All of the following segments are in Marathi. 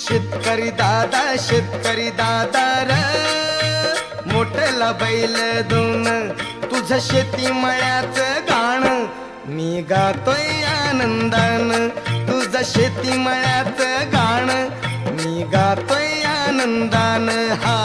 शेतकरी दादा र मोठला बैल दोन तुझं शेती मळ्याचं गाणं मी गातोय आनंदान तुझं शेती मळ्याचं गाणं मी गातोय आनंदान हा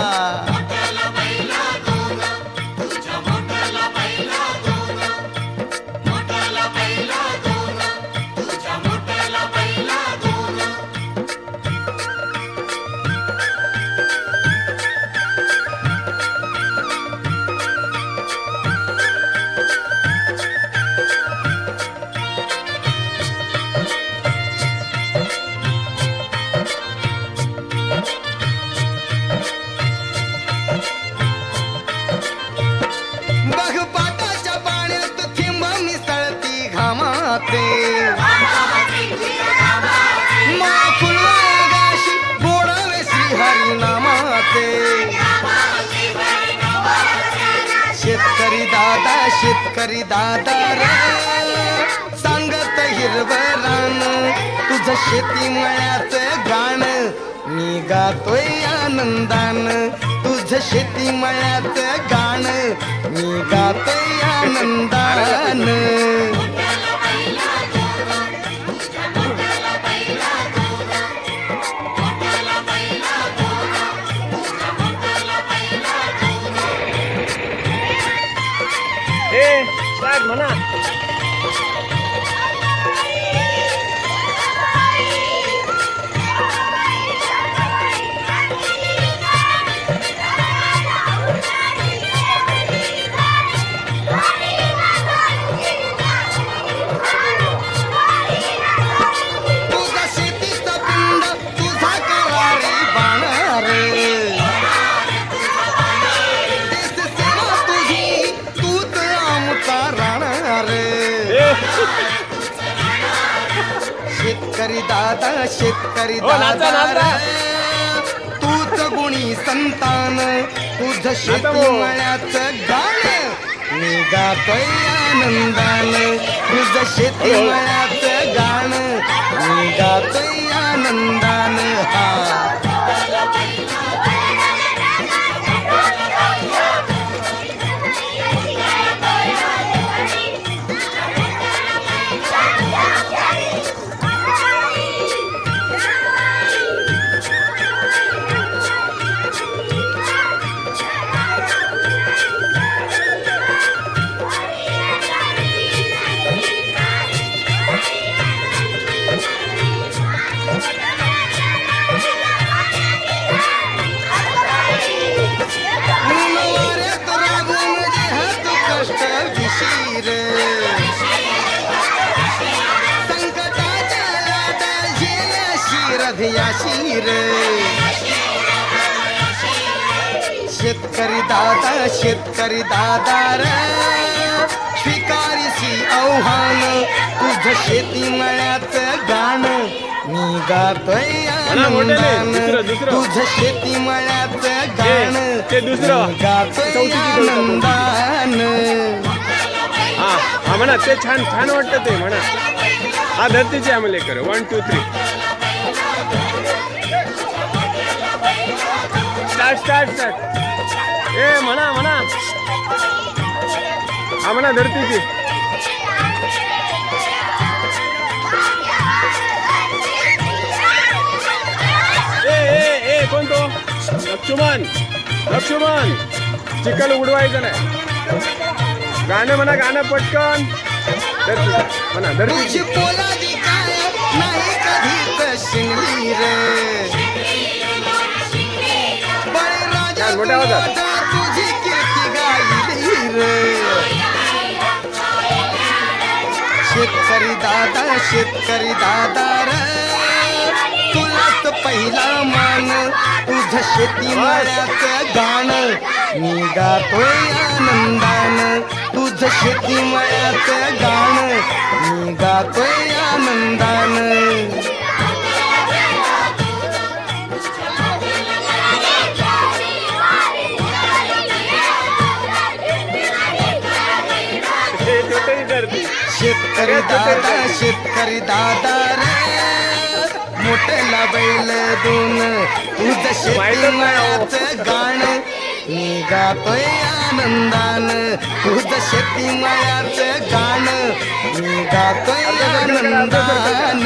शेतकरी दादा रे सांगत हिरवरान तुझं शेती मळ्याचं गाणं मी गातोय आनंदान तुझं शेती मळ्याचं गाणं मी गातोय आनंदान म्हणा तुझा शेतीचा पिंड तुझा करारी बाणार तुझी तूच आमचा राहणार शेतकरी दादा तूच गुणी संतान तुझं शेती मळ्याचं गाणं मी गातोय आनंदान तुझं शेती मळ्याचं गाणं मी गातोय आनंदान हा शेतकरी दादा रे स्वीकारीसी आव्हान तुझं शेती मळ्याचं गाणं मी गातोय आनंदान तुझं शेती मळ्याचं गाणं मी गातोय आनंदान हा म्हणा ते छान छान वाटतं ते म्हणा हा धरतीचे आम्हाला कर 1 2 3 स्टार्ट ए म्हणा हा म्हणा धरतीची ए कोण तो लक्ष्मण चिखल उडवायचं नाही गाणं म्हणा गाणं पटकन म्हणा धरतीची पोलादी काय नाही कधीच शिंगली रे मोठ्या आवाजात तुझी कीर्ती गायली रे शेतकरी दादा रे तुलाच पहिला मान तुझं शेती मळ्याचं गाणं मी गातोय आनंदान तुझं शेती मळ्याचं गाणं मी गातोय आनंदान शेतकरी दादा रे मोठला बैल दोन तुझं शेती मळ्याचं गाण मी गातोय आनंदान तुझं शेती मळ्याचं गाण मी गातोय आनंदान